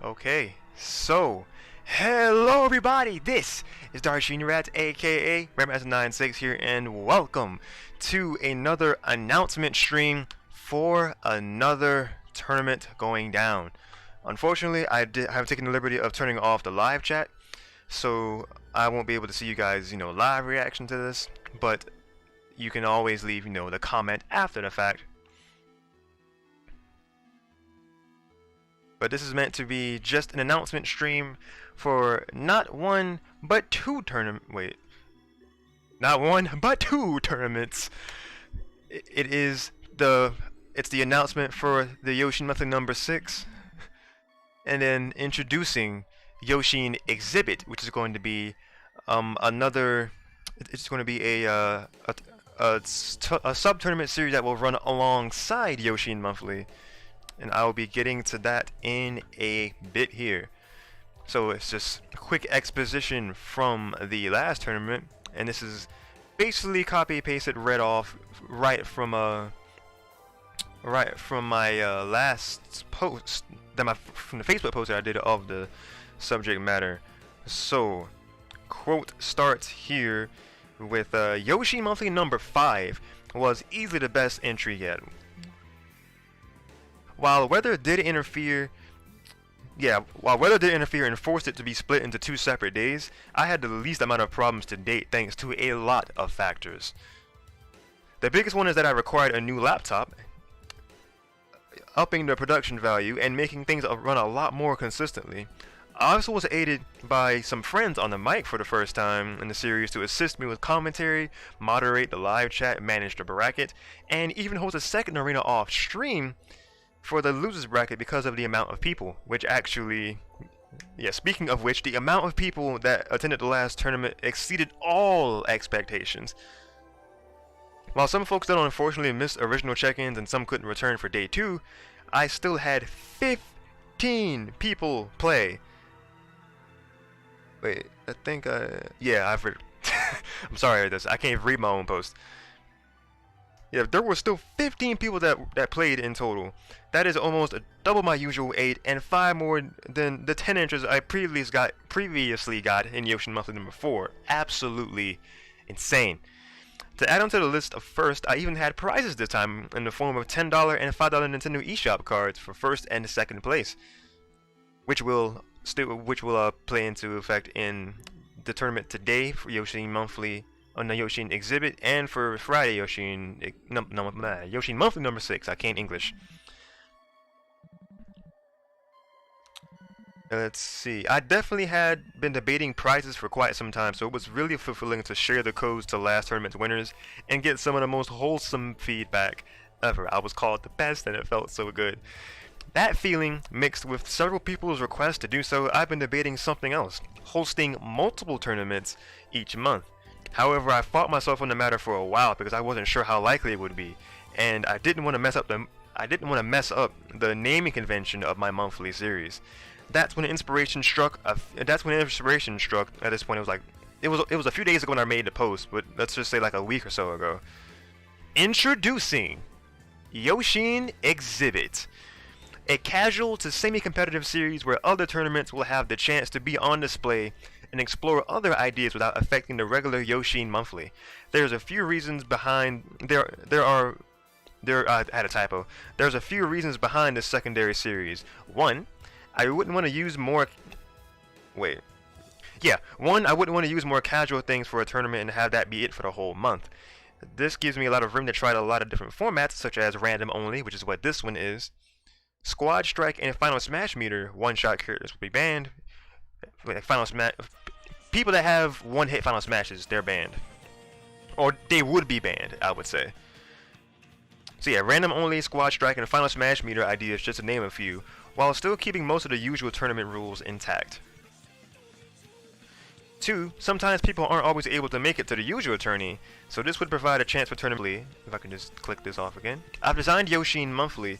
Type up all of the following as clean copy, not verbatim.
Okay, so hello everybody. This is Yoshean Rats, aka Redmaster96 here, and welcome to another announcement stream for another tournament going down. Unfortunately, I have taken the liberty of turning off the live chat, so I won't be able to see you guys, live reaction to this. But you can always leave, the comment after the fact. But this is meant to be just an announcement stream for not one but two tournaments. Not one but two tournaments. It's the announcement for the Yoshean Monthly number 6, and then introducing Yoshean Exhibit, which is going to be It's going to be a sub tournament series that will run alongside Yoshean Monthly. And I will be getting to that in a bit here. So it's just a quick exposition from the last tournament, and this is basically copy pasted read off right from my last post from the Facebook post that I did of the subject matter. So quote starts here with Yoshean Monthly number 5 was easily the best entry yet. While weather did interfere and forced it to be split into 2 separate days, I had the least amount of problems to date thanks to a lot of factors. The biggest one is that I required a new laptop, upping the production value and making things run a lot more consistently. I also was aided by some friends on the mic for the first time in the series to assist me with commentary, moderate the live chat, manage the bracket, and even host a second arena off stream for the losers bracket because of the amount of people, speaking of which, the amount of people that attended the last tournament exceeded all expectations. While some folks did unfortunately miss original check-ins and some couldn't return for day 2, I still had 15 people play. Wait, I think I've read I'm sorry this. I can't read my own post. Yeah, there were still 15 people that played in total. That is almost double my usual 8 and 5 more than the 10 entries I previously got in Yoshean Monthly number 4. Absolutely insane. To add on to the list of first, I even had prizes this time in the form of $10 and $5 Nintendo eShop cards for first and second place, which will play into effect in the tournament today for Yoshean Monthly on the Yoshean Exhibit, and for Friday Yoshean Monthly number 6. I can't English. Let's see. I definitely had been debating prizes for quite some time, so it was really fulfilling to share the codes to last tournament's winners and get some of the most wholesome feedback ever. I was called the best, and it felt so good. That feeling, mixed with several people's requests to do so, I've been debating something else: hosting multiple tournaments each month. However, I fought myself on the matter for a while because I wasn't sure how likely it would be, and I didn't want to mess up the naming convention of my monthly series. That's when inspiration struck. At this point, it was a few days ago when I made the post, but let's just say like a week or so ago. Introducing Yoshean Exhibit, a casual to semi-competitive series where other tournaments will have the chance to be on display and explore other ideas without affecting the regular Yoshean Monthly. There's a few reasons behind I had a typo. There's a few reasons behind this secondary series. One, I wouldn't want to use more casual things for a tournament and have that be it for the whole month. This gives me a lot of room to try a lot of different formats, such as random only, which is what this one is. Squad Strike and Final Smash Meter, one-shot characters will be banned. People that have one-hit Final Smashes, they're banned. Or they would be banned, I would say. So yeah, random only, Squad Strike, and Final Smash Meter ideas, just to name a few, while still keeping most of the usual tournament rules intact. 2, sometimes people aren't always able to make it to the usual tourney, so this would provide a chance for tournament. If I can just click this off again. I've designed Yoshean Monthly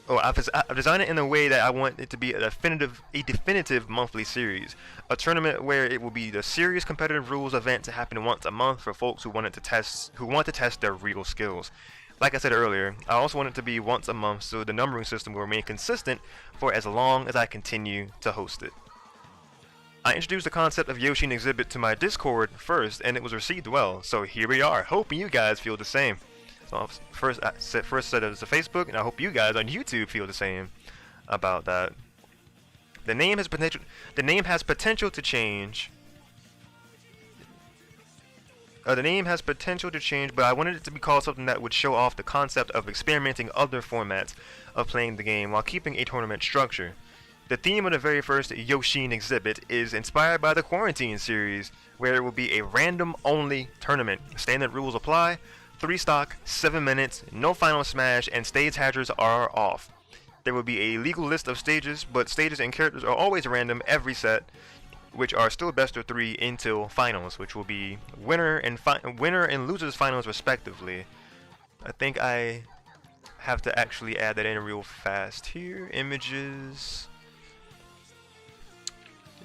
I've designed it in a way that I want it to be a definitive monthly series, a tournament where it will be the serious competitive rules event to happen once a month for folks who want to test their real skills. Like I said earlier, I also want it to be once a month so the numbering system will remain consistent for as long as I continue to host it. I introduced the concept of Yoshean Exhibit to my Discord first, and it was received well, so here we are, hoping you guys feel the same. So first I said it to Facebook, and I hope you guys on YouTube feel the same about that. The name has potential to change. The name has potential to change, but I wanted it to be called something that would show off the concept of experimenting other formats of playing the game while keeping a tournament structure. The theme of the very first Yoshean Exhibit is inspired by the Quarantine series, where it will be a random-only tournament. Standard rules apply, 3 stock, 7 minutes, no final smash, and stage hatchers are off. There will be a legal list of stages, but stages and characters are always random every set, which are still best of 3 until finals, which will be winner and losers finals respectively. I think I have to actually add that in real fast here. Images,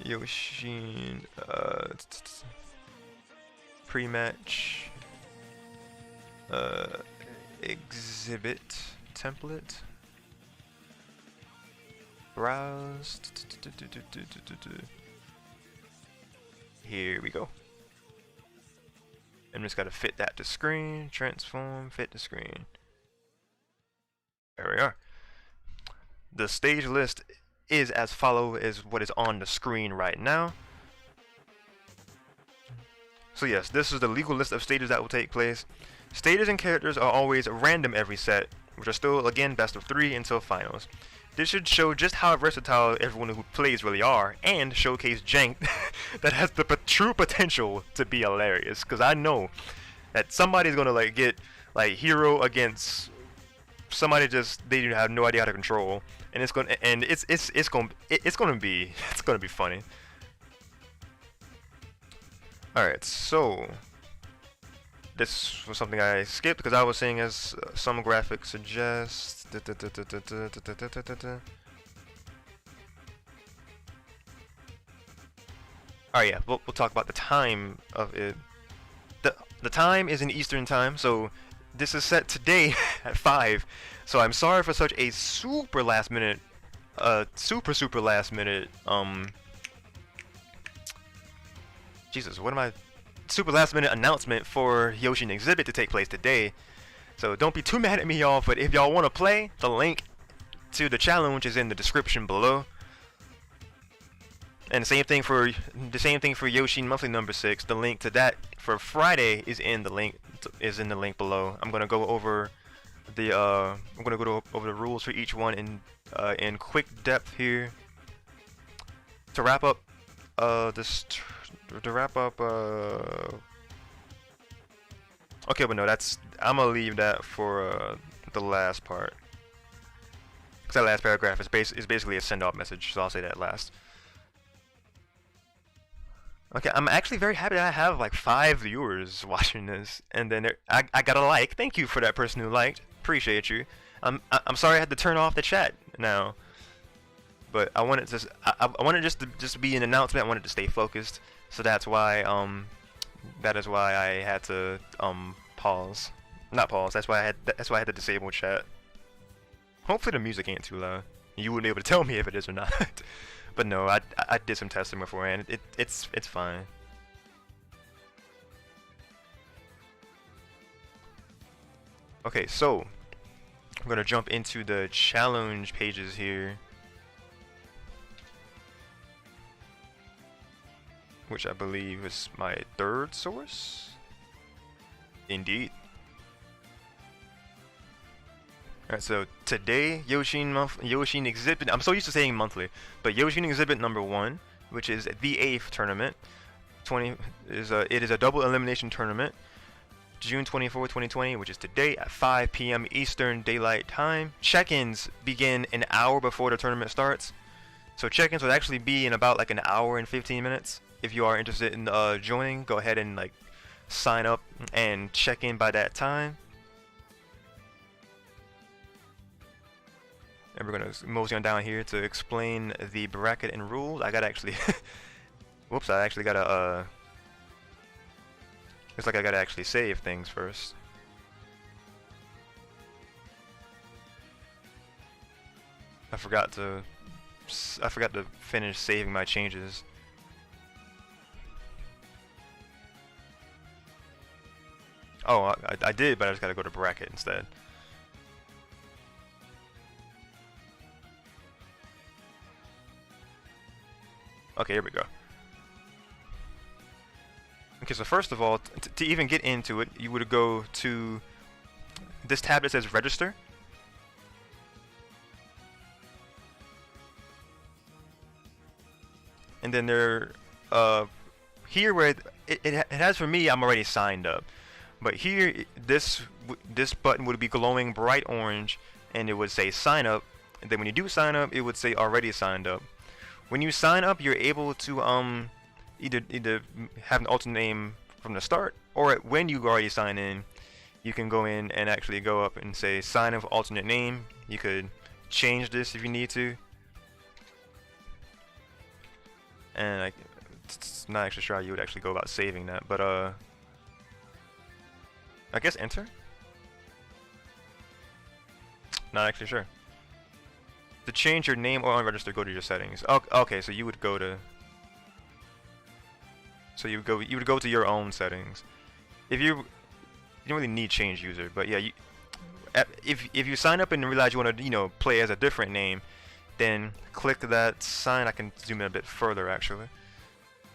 Yoshean, pre-match, exhibit template, browse. Here we go. I'm just gotta fit that to screen, transform, fit to screen. There we are. The stage list is as follow as what is on the screen right now. So yes, this is the legal list of stages that will take place. Stages and characters are always random every set, which are still again best of 3 until finals. This should show just how versatile everyone who plays really are, and showcase jank that has the true potential to be hilarious. Because I know that somebody's gonna like get like hero against somebody they have no idea how to control, and it's gonna be funny. All right, so this was something I skipped because I was saying as some graphics suggest. Alright, yeah, we'll talk about the time of it. The time is in Eastern time, so this is set today at 5. So I'm sorry for such a super last minute, super last minute, Jesus, what am I? Super last minute announcement for Yoshean Exhibit to take place today. So don't be too mad at me, y'all, but if y'all want to play, the link to the challenge is in the description below. And the same thing for Yoshean Monthly number 6. The link to that for Friday is in the link below. I'm gonna go over the over the rules for each one in quick depth here. To wrap up okay, but no, I'm gonna leave that for the last part. Cause that last paragraph is basically a send-off message, so I'll say that last. Okay, I'm actually very happy that I have like 5 viewers watching this, and then I got a like. Thank you for that person who liked. Appreciate you. I'm sorry I had to turn off the chat now, but I wanted just to be an announcement. I wanted to stay focused, so that's why that is why I had to pause. Not pause. That's why I had to disable chat. Hopefully the music ain't too loud. You wouldn't be able to tell me if it is or not. But no, I did some testing beforehand. It's fine. Okay, so I'm gonna jump into the challenge pages here, which I believe is my 3rd source. Indeed. Alright, so today, Yoshean Exhibit, I'm so used to saying monthly, but Yoshean Exhibit number 1, which is the 8th tournament, it is a double elimination tournament, June 24, 2020, which is today at 5 p.m. Eastern Daylight Time. Check-ins begin an hour before the tournament starts, so check-ins would actually be in about like an hour and 15 minutes. If you are interested in joining, go ahead and like sign up and check in by that time. And we're gonna mosey on down here to explain the bracket and rules. I gotta actually, whoops! I actually gotta looks like I gotta actually save things first. I forgot to finish saving my changes. Oh, I did, but I just gotta go to bracket instead. Okay, here we go. Okay, so first of all, to even get into it, you would go to this tab that says register. And then there, here where it has for me, I'm already signed up. But here, this button would be glowing bright orange, and it would say sign up. And then when you do sign up, it would say already signed up. When you sign up, you're able to either have an alternate name from the start, or when you already sign in, you can go in and actually go up and say sign up alternate name. You could change this if you need to. And I'm not actually sure how you would actually go about saving that, but I guess enter? Not actually sure. To change your name or unregister, go to your settings. Okay, so you would go to you would go to your own settings. If you don't really need change user, but yeah, if you sign up and realize you want to play as a different name, then click that sign. I can zoom in a bit further actually.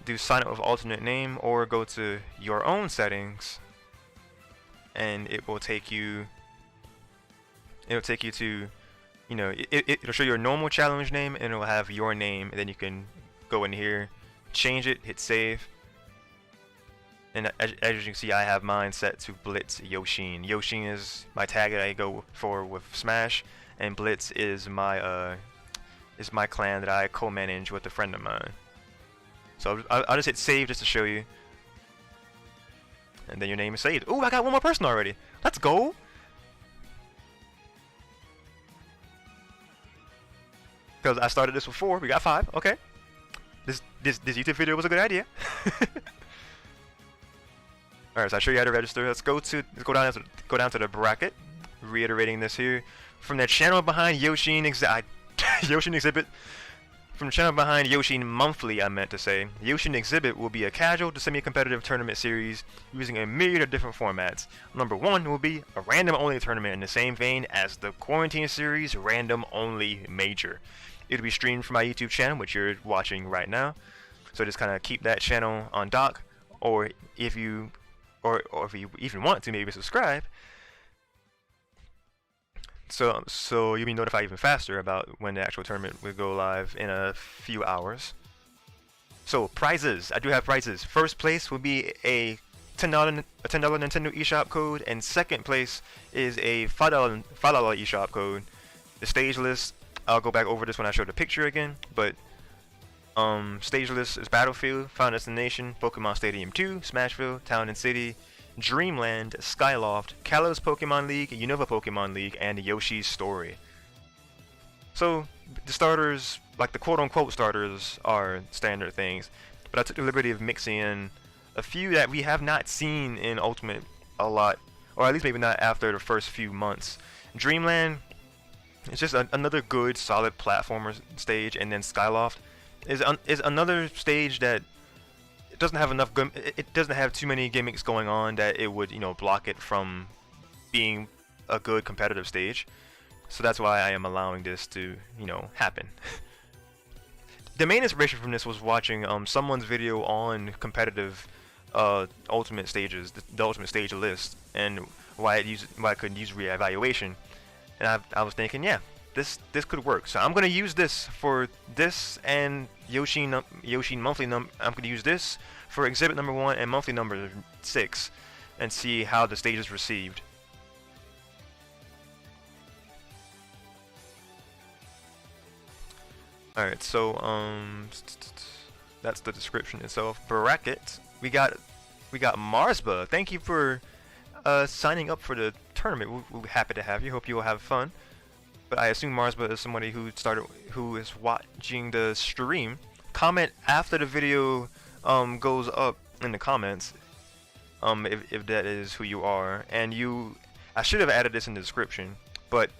Do sign up with alternate name, or go to your own settings, and it will take you. It'll take you to, it'll show your normal challenge name, and it will have your name, and then you can go in here, change it, hit save. And as you can see, I have mine set to Blitz Yoshean. Yoshean is my tag that I go for with Smash, and Blitz is my clan that I co-manage with a friend of mine. So I'll just hit save just to show you, and then your name is saved. Oh, I got one more person already. Let's go. Because I started this with 4, we got 5. Okay. This YouTube video was a good idea. Alright, so I show you how to register. Let's go down to the bracket. Reiterating this here. From the channel behind Yoshean Exhibit. From the channel behind Yoshean Monthly, I meant to say. Yoshean Exhibit will be a casual to semi-competitive tournament series using a myriad of different formats. Number 1 will be a random-only tournament in the same vein as the Quarantine series Random Only Major. It'll be streamed from my YouTube channel, which you're watching right now. So just kind of keep that channel on dock, or if you even want to, maybe subscribe. So you'll be notified even faster about when the actual tournament will go live in a few hours. So prizes, I do have prizes. First place will be a $10 Nintendo eShop code, and second place is a $5 eShop code. The stage list, I'll go back over this when I show the picture again, but stage list is Battlefield, Final Destination, Pokemon Stadium 2, Smashville, Town and City, Dreamland, Skyloft, Kalos Pokemon League, Unova Pokemon League, and Yoshi's Story. So the starters, like the quote-unquote starters, are standard things, but I took the liberty of mixing in a few that we have not seen in Ultimate a lot, or at least maybe not after the first few months. Dreamland, it's just another good, solid platformer stage, and then Skyloft is another stage that it doesn't have enough. It doesn't have too many gimmicks going on that it would, block it from being a good competitive stage. So that's why I am allowing this to, happen. The main inspiration from this was watching someone's video on competitive ultimate stages, the ultimate stage list, and why I couldn't use reevaluation. And I was thinking, yeah, this could work. So I'm gonna use this for this and Yoshean Monthly. I'm gonna use this for exhibit number 1 and monthly number 6, and see how the stage is received. All right, so that's the description itself. Bracket. We got Marsba. Thank you for signing up for the tournament. We're happy to have you. Hope you will have fun. But I assume Marsba is somebody who is watching the stream. Comment after the video goes up in the comments, if that is who you are. And I should have added this in the description, but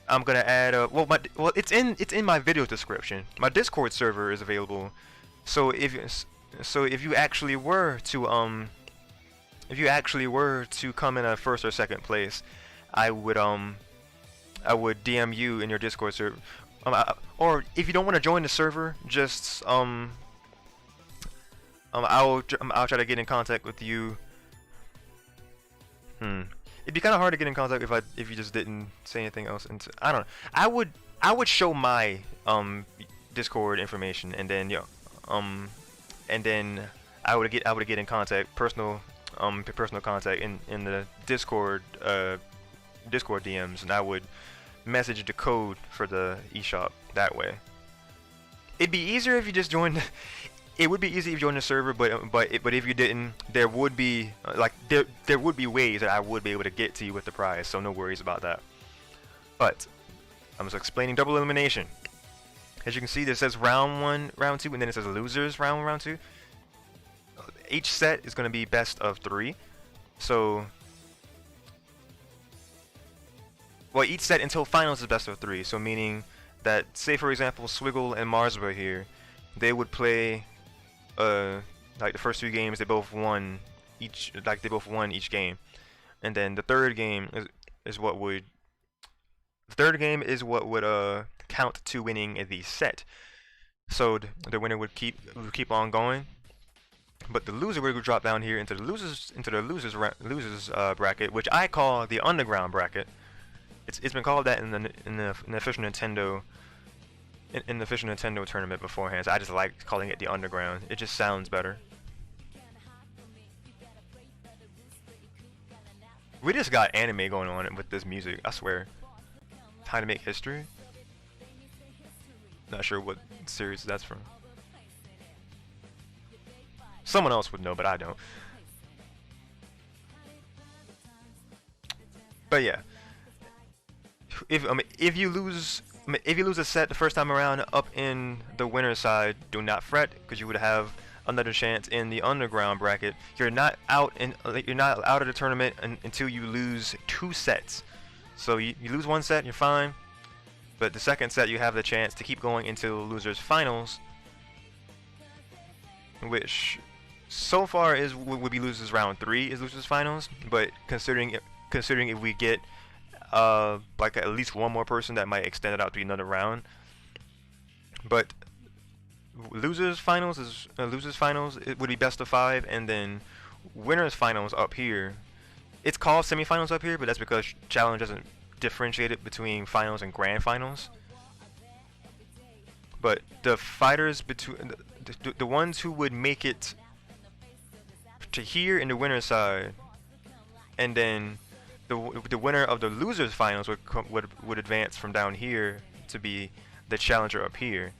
I'm gonna add well it's in my video description. My Discord server is available. So if you actually were to come in a first or second place, I would DM you in your Discord server. Or if you don't want to join the server, just I'll try to get in contact with you. It'd be kind of hard to get in contact if you just didn't say anything else. And I don't know. I would show my Discord information, and then and then I would get in contact, personal contact in the Discord DMs, and I would message the code for the eShop that way. It'd be easier if you just joined. It would be easy if you joined the server, but if you didn't, there would be there would be ways that I would be able to get to you with the prize. So no worries about that. But I'm just explaining double elimination. As you can see, this says round 1, round 2, and then it says losers round 1, round 2. Each set is going to be best of 3. So, well, each set until finals is best of 3. So meaning that, say for example, Swiggle and Mars were here, they would play. Like the first 2 games, they both won each. Like they both won each game, and then the third game is what would. The third game is what would count to winning the set. So the winner would keep on going, but the loser would drop down here into the losers bracket, which I call the underground bracket. It's been called that in the official Nintendo. In the official Nintendo tournament beforehand, so I just like calling it the underground. It just sounds better. We just got anime going on with this music, I swear. Time to Make History? Not sure what series that's from. Someone else would know, but I don't. But yeah. If you lose a set the first time around up in the winner's side, do not fret, because you would have another chance in the underground bracket. You're not out of the tournament until you lose 2 sets. So you lose 1 set, you're fine. But the second set, you have the chance to keep going into losers finals, which so far would be losers round 3 is losers finals. But considering if we get like at least 1 more person, that might extend it out to another round. But losers finals it would be best of 5, and then winners finals up here. It's called semifinals up here, but that's because challenge doesn't differentiate it between finals and grand finals. But the fighters between the ones who would make it to here in the winner's side, and then the winner of the losers finals would advance from down here to be the challenger up here.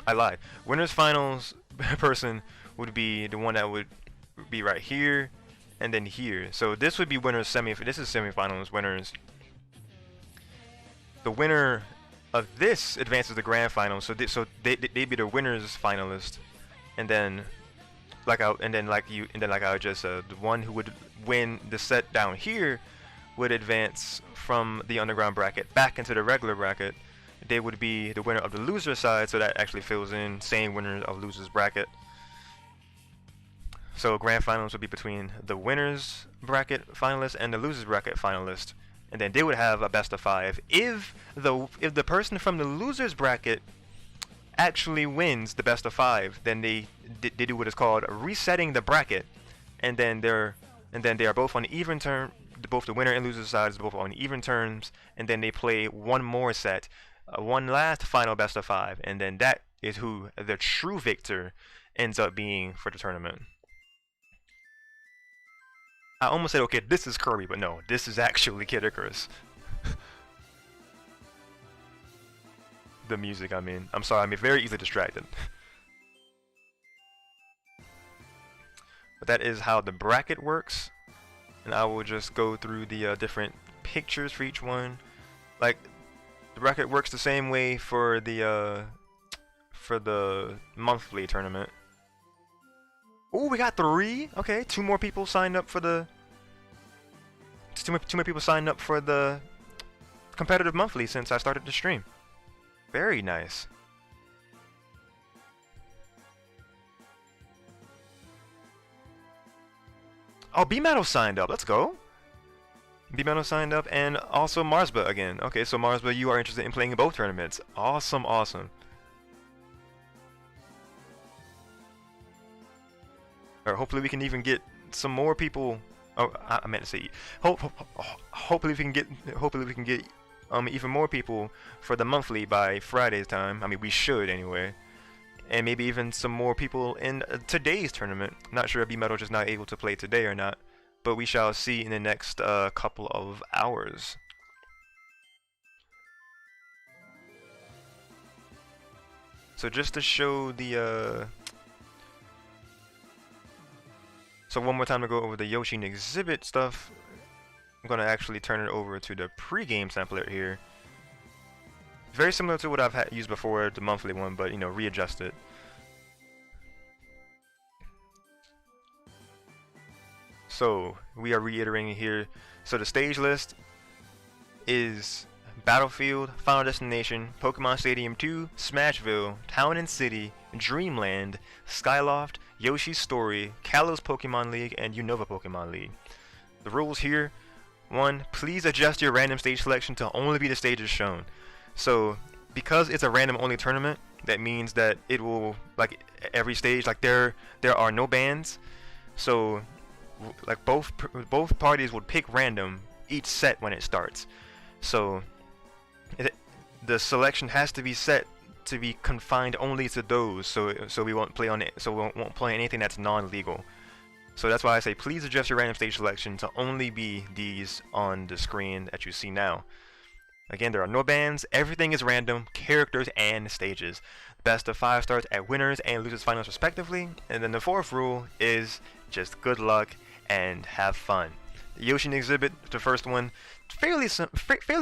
I lied. Winners finals person would be the one that would be right here and then here. So this would be winners this is semifinals winners. The winner of this advances to the grand final. So they'd be the winners finalist, and then like I just said, the one who would win the set down here would advance from the underground bracket back into the regular bracket. They would be the winner of the loser side, so that actually fills in same winner of losers bracket. So grand finals would be between the winners bracket finalist and the losers bracket finalist, and then they would have a best of 5. If the person from the losers bracket actually wins the best of 5, then they do what is called resetting the bracket, and then they are both on even term. Both the winner and loser sides both on even terms, and then they play one more set, one last final best of 5, and then that is who the true victor ends up being for the tournament. I almost said, okay, this is Kirby, but no, this is actually Kid Icarus. The music, I mean. I'm sorry, I'm very easily distracted. But that is how the bracket works. And I will just go through the different pictures for each one. Like, the bracket works the same way for the monthly tournament. Oh, we got 3. Okay, 2 more people signed up for the It's too many people signed up for the competitive monthly since I started the stream. Very nice. Oh, B-Metal signed up. Let's go. B-Metal signed up, and also Marsba again. Okay, so Marsba, you are interested in playing in both tournaments. Awesome, awesome. Or hopefully we can even get some more people. Oh, I meant to say, hopefully we can get even more people for the monthly by Friday's time. I mean, we should anyway. And maybe even some more people in today's tournament. Not sure if B-Metal just not able to play today or not, but we shall see in the next couple of hours. So just to show the so one more time to go over the Yoshean Exhibit stuff, I'm gonna actually turn it over to the pre-game template here. Very similar to what I've used before, the monthly one, but you know, readjust it. So we are reiterating here. So the stage list is Battlefield, Final Destination, Pokemon Stadium 2, Smashville, Town and City, Dreamland, Skyloft, Yoshi's Story, Kalos Pokemon League, and Unova Pokemon League. The rules here: 1. Please adjust your random stage selection to only be the stages shown. So because it's a random only tournament, that means that it will, like every stage, like there are no bans. So like both parties would pick random each set when it starts. So the selection has to be set to be confined only to those. So we won't play on it. So we won't play anything that's non-legal. So that's why I say please adjust your random stage selection to only be these on the screen that you see now. Again, there are no bans. Everything is random, characters and stages. Best of 5 starts at winners and losers finals respectively. And then the 4th rule is just good luck and have fun. The Yoshean Exhibit, the first one, fairly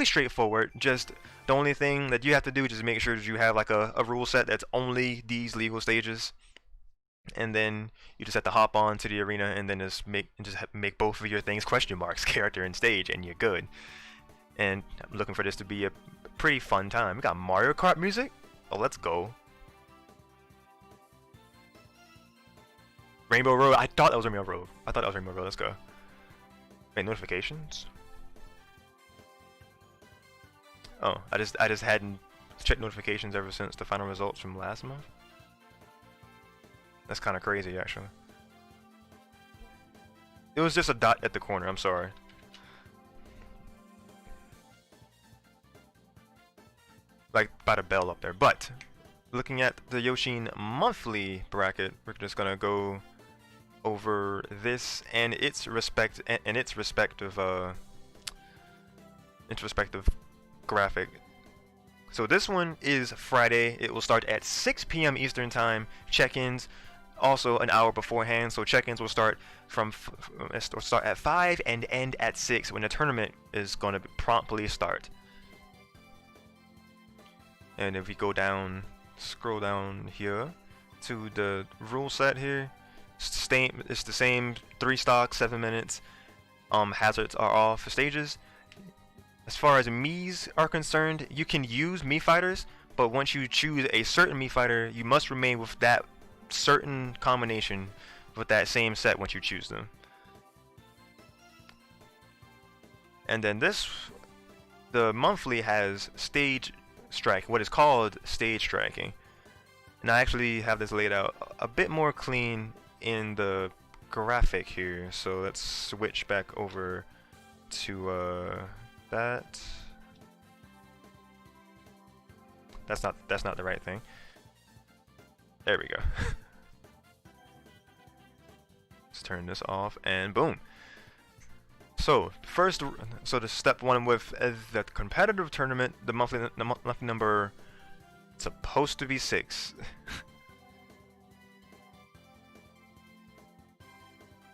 straightforward. Just the only thing that you have to do is just make sure that you have like a rule set that's only these legal stages, and then you just have to hop on to the arena and then just make both of your things question marks, character and stage, and you're good. And I'm looking for this to be a pretty fun time. We got Mario Kart music. Oh, let's go. Rainbow Road. I thought that was Rainbow Road. Let's go. Wait, notifications? Oh, I just hadn't checked notifications ever since the final results from last month. That's kind of crazy, actually. It was just a dot at the corner. I'm sorry. Like by the bell up there. But looking at the Yoshean Monthly bracket, we're just gonna go over this and its respective graphic. So this one is Friday. It will start at 6 p.m. Eastern time. Check-ins also an hour beforehand. So check-ins will start start at 5 and end at 6 when the tournament is going to promptly start. And if we go down, scroll down here to the rule set here, it's the same 3 stocks, 7 minutes. Hazards are off for stages. As far as Miis are concerned, you can use Mii fighters, but once you choose a certain Mii fighter, you must remain with that certain combination with that same set once you choose them. And then the monthly has stage striking, what is called stage striking. And I actually have this laid out a bit more clean in the graphic here. So let's switch back over to that. That's not the right thing. There we go. Let's turn this off and boom. So the step 1 with the competitive tournament, the monthly number supposed to be 6.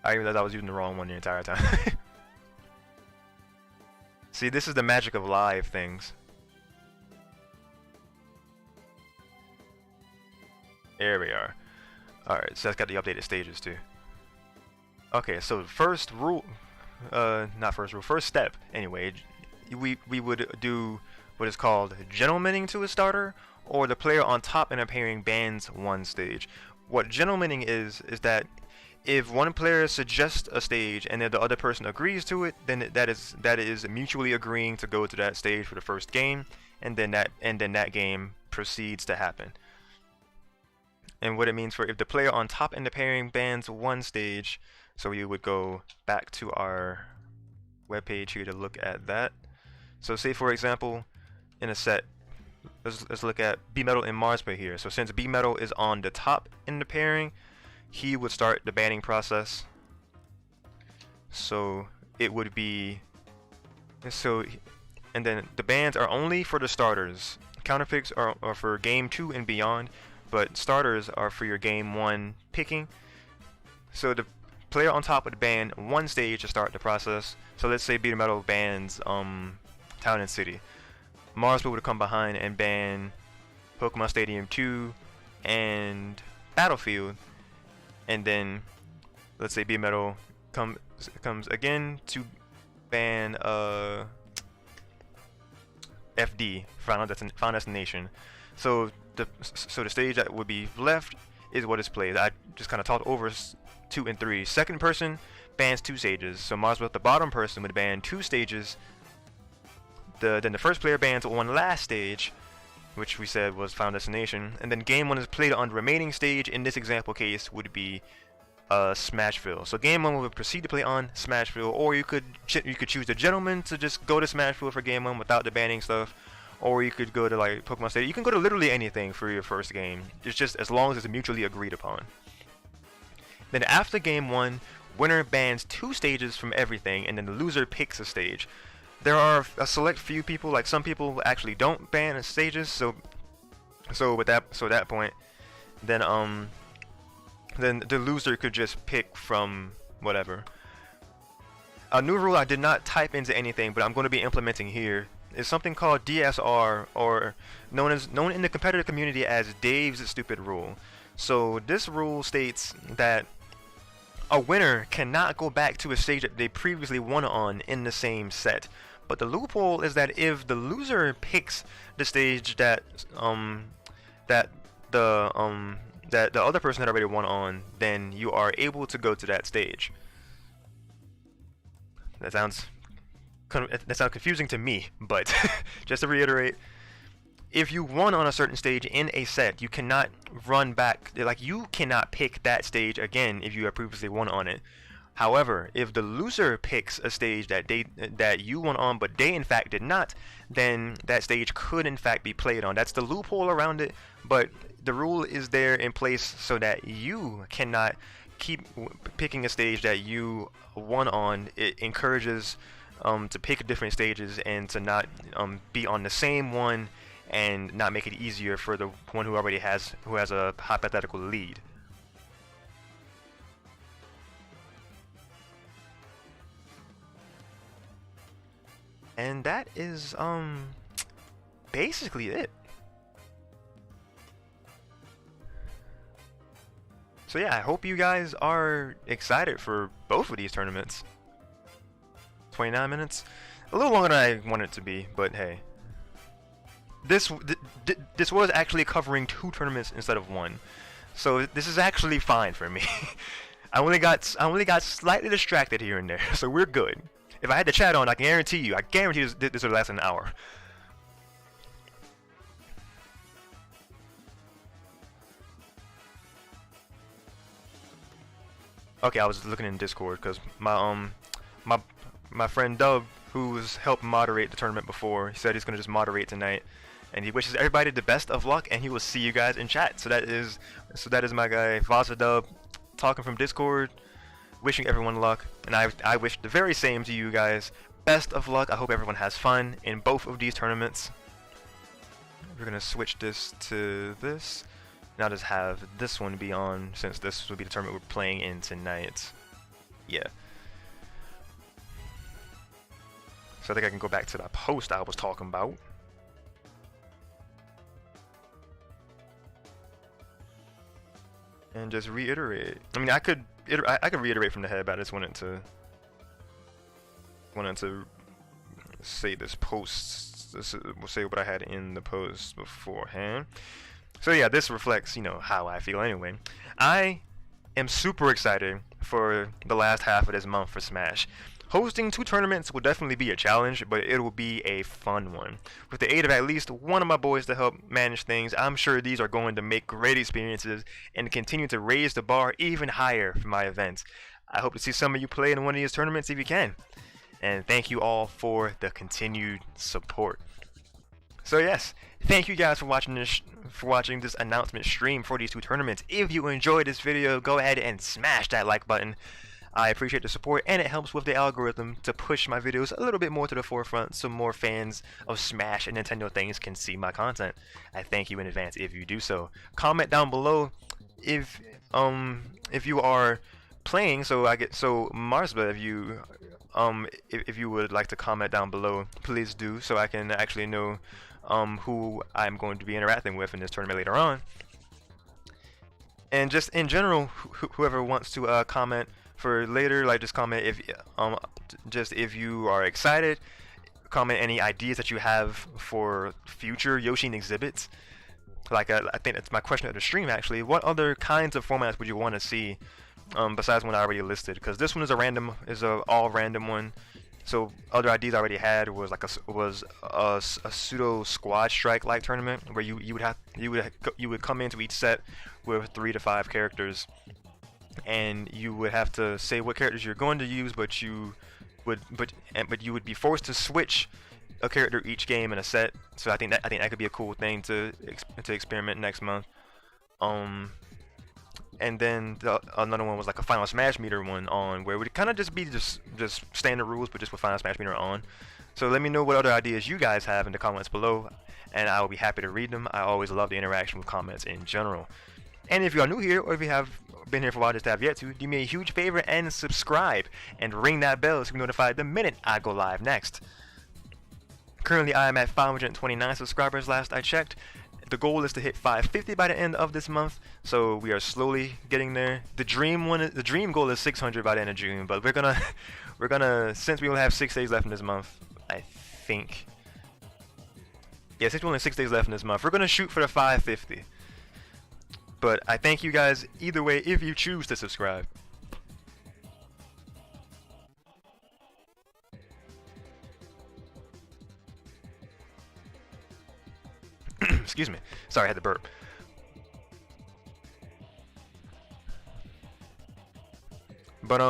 I realized I was using the wrong one the entire time. See, this is the magic of live things. There we are. Alright, so that's got the updated stages too. Okay, so the first rule not first rule, first step anyway, we would do what is called gentlemaning to a starter, or the player on top in a pairing bans one stage. What gentlemaning is that if one player suggests a stage and then the other person agrees to it, then that is mutually agreeing to go to that stage for the first game, and then that game proceeds to happen. And what it means for if the player on top in the pairing bans one stage, so we would go back to our webpage here to look at that. So say for example, in a set, let's look at B Metal and Marspa here. So since B Metal is on the top in the pairing, he would start the banning process. So it would be and then the bans are only for the starters. Counterpicks are for game 2 and beyond, but starters are for your game 1 picking. So the player on top would ban one stage to start the process. So let's say B Metal bans Town and City. Marspa would come behind and ban Pokemon Stadium 2 and Battlefield, and then let's say B Metal comes again to ban FD, Final Destination. So the stage that would be left is what is played. I just kind of talked over 2 and 3. Second person bans 2 stages. So Marspa, the bottom person, would ban 2 stages. Then the first player bans one last stage, which we said was Final Destination, and then game 1 is played on the remaining stage. In this example case would be Smashville. So game 1 would proceed to play on Smashville, or you could choose the gentleman to just go to Smashville for game 1 without the banning stuff, or you could go to like Pokemon Stadium. You can go to literally anything for your first game. It's just as long as it's mutually agreed upon. Then after game 1, winner bans 2 stages from everything, and then the loser picks a stage. There are a select few people, like some people actually don't ban stages, so at that point, then the loser could just pick from whatever. A new rule I did not type into anything, but I'm going to be implementing here is something called DSR, or known in the competitive community as Dave's Stupid Rule. So this rule states that a winner cannot go back to a stage that they previously won on in the same set. But the loophole is that if the loser picks the stage that the other person had already won on, then you are able to go to that stage. That sounds confusing to me, but just to reiterate, if you won on a certain stage in a set, you cannot run back. Like, you cannot pick that stage again if you have previously won on it. However, if the loser picks a stage that you won on but they in fact did not, then that stage could in fact be played on. That's the loophole around it, but the rule is there in place so that you cannot keep picking a stage that you won on. It encourages to pick different stages and to not be on the same one, and not make it easier for the one who has a hypothetical lead. And that is basically it. So yeah, I hope you guys are excited for both of these tournaments. 29 minutes, a little longer than I wanted it to be, but hey. This was actually covering 2 tournaments instead of 1, so this is actually fine for me. I only got slightly distracted here and there, so we're good. If I had the chat on, I guarantee this would last an hour. Okay, I was looking in Discord because my friend Dub, who's helped moderate the tournament before, he said he's gonna just moderate tonight, and he wishes everybody the best of luck, and he will see you guys in chat. So that is my guy Vaza Dub talking from Discord, wishing everyone luck, and I wish the very same to you guys. Best of luck. I hope everyone has fun in both of these tournaments. We're gonna switch this to this. Now just have this one be on, since this will be the tournament we're playing in tonight. Yeah. So I think I can go back to that post I was talking about. And just reiterate. I mean, I could reiterate from the head, but I just wanted to wanted to say this post. We'll say what I had in the post beforehand. So yeah, this reflects, you know, how I feel anyway. I am super excited for the last half of this month for Smash. Hosting 2 tournaments will definitely be a challenge, but it will be a fun one. With the aid of at least one of my boys to help manage things, I'm sure these are going to make great experiences and continue to raise the bar even higher for my events. I hope to see some of you play in one of these tournaments if you can. And thank you all for the continued support. So yes, thank you guys for watching this announcement stream for these 2 tournaments. If you enjoyed this video, go ahead and smash that like button. I appreciate the support, and it helps with the algorithm to push my videos a little bit more to the forefront so more fans of Smash and Nintendo things can see my content. I thank you in advance if you do so. Comment down below if you are playing, so Marsba, if you would like to comment down below, please do, so I can actually know who I'm going to be interacting with in this tournament later on. And just in general, whoever wants to comment for later, like, just comment if you are excited. Comment any ideas that you have for future Yoshean exhibits. Like, I think that's my question of the stream actually. What other kinds of formats would you want to see besides one I already listed? Because this one is a all random one. So other ideas I already had was like a pseudo squad strike like tournament where you would come into each set with 3 to 5 characters, and you would have to say what characters you're going to use, but you would be forced to switch a character each game in a set. So I think that could be a cool thing to experiment next month. And then another one was like a Final Smash meter one on, where it would kind of just be just standard rules, but just with Final Smash meter on. So let me know what other ideas you guys have in the comments below, and I will be happy to read them. I always love the interaction with comments in general. And if you are new here, or if you have been here for a while just have yet to, do me a huge favor and subscribe and ring that bell so you're notified the minute I go live next. Currently I am at 529 subscribers last I checked. The goal is to hit 550 by the end of this month, so we are slowly getting there. The dream goal is 600 by the end of June, but we're gonna since we only have 6 days left in this month, I think. Yeah, since we only have 6 days left in this month, we're gonna shoot for the 550. But I thank you guys either way if you choose to subscribe. Excuse me. Sorry, I had to burp. But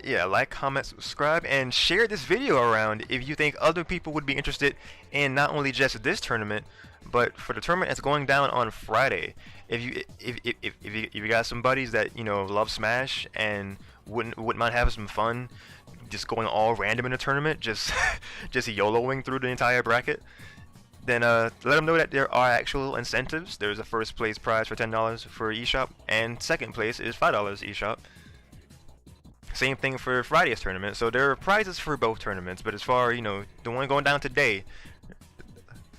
yeah, like, comment, subscribe, and share this video around if you think other people would be interested in not only just this tournament, but for the tournament that's going down on Friday. If you got some buddies that, you know, love Smash and wouldn't mind having some fun, just going all random in a tournament, just YOLOing through the entire bracket, then let them know that there are actual incentives. There's a first place prize for $10 for eShop, and second place is $5 eShop. Same thing for Friday's tournament. So there are prizes for both tournaments, but as far, you know, the one going down today,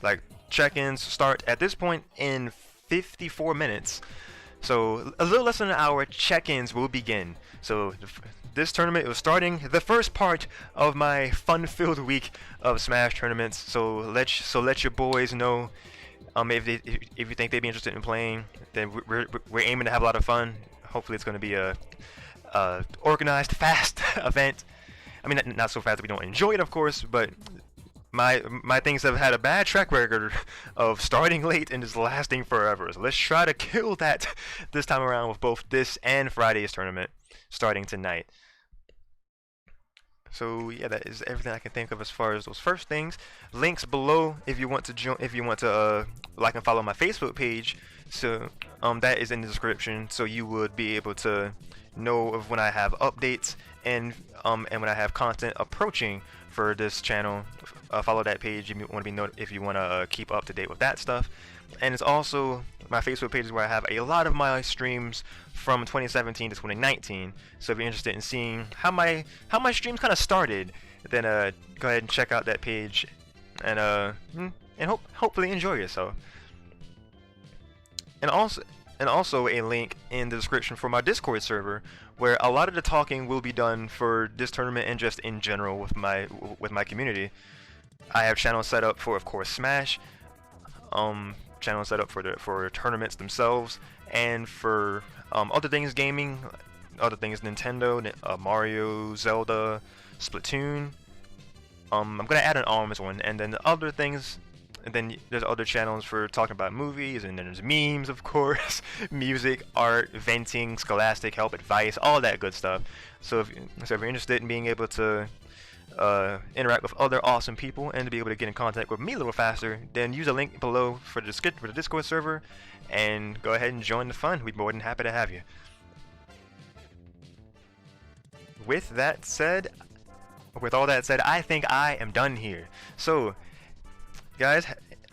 like, check-ins start at this point in 54 minutes. So a little less than an hour, check-ins will begin. So this tournament is starting the first part of my fun-filled week of Smash tournaments. So let your boys know if you think they'd be interested in playing. Then we're aiming to have a lot of fun. Hopefully it's going to be a organized, fast event. I mean, not so fast that we don't enjoy it, of course, but my things have had a bad track record of starting late and just lasting forever. So let's try to kill that this time around with both this and Friday's tournament starting tonight. So yeah, that is everything I can think of as far as those first things. Links below if you want to join, if you want to like and follow my Facebook page. So that is in the description, so you would be able to know of when I have updates and when I have content approaching for this channel. Follow that page if you want to keep up to date with that stuff. And it's also my Facebook page is where I have a lot of my streams from 2017 to 2019. So if you're interested in seeing how my streams kind of started, then go ahead and check out that page, and hopefully enjoy yourself. And and also a link in the description for my Discord server, where a lot of the talking will be done for this tournament and just in general with my community. I have channels set up for, of course, Smash, channels set up for tournaments themselves, and for other things gaming, other things Nintendo, Mario, Zelda, Splatoon. I'm gonna add an ARMS one, and then the other things. And then there's other channels for talking about movies, and then there's memes, of course, music, art, venting, scholastic help, advice, all that good stuff. So if you're interested in being able to interact with other awesome people and to be able to get in contact with me a little faster, then use a link below for the Discord server, and go ahead and join the fun. We'd be more than happy to have you. With all that said, I think I am done here. So, guys,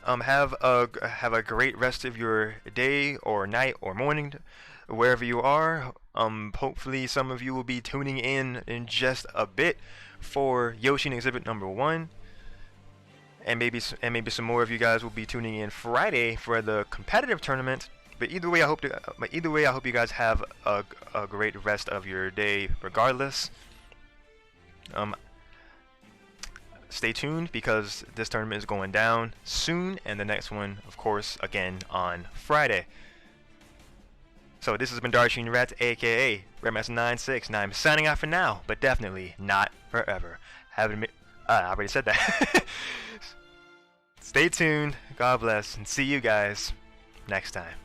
have a great rest of your day or night or morning, wherever you are. Hopefully some of you will be tuning in just a bit for Yoshean Exhibit number 1, and maybe some more of you guys will be tuning in Friday for the competitive tournament. But either way, I hope you guys have a great rest of your day, regardless. Stay tuned, because this tournament is going down soon, and the next one, of course, again on Friday. So this has been Yoshean Rats, aka Redmaster969. I'm signing out for now, but definitely not forever. I already said that. Stay tuned, God bless, and see you guys next time.